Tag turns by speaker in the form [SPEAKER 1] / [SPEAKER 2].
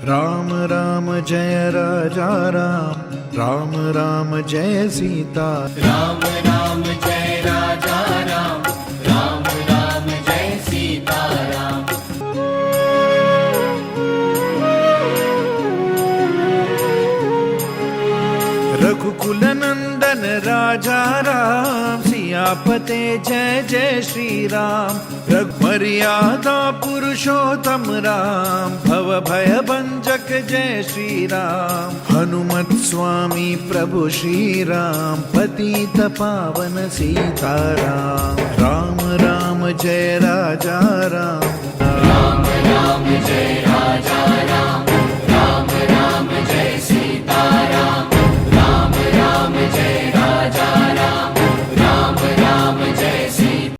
[SPEAKER 1] राम राम जय राजा राम, राम राम जय सीता।
[SPEAKER 2] राम राम जय राजा राम, राम राम जय सीता राम।
[SPEAKER 1] रघुकुल नंदन राजा राम, सियापते जय जय श्री राम। रघुमर्यादा पुरुषोत्तम राम, भव भय भंजक जय श्री राम। हनुमत स्वामी प्रभु श्री राम, पतित पावन सीता राम। राम राम जय राजा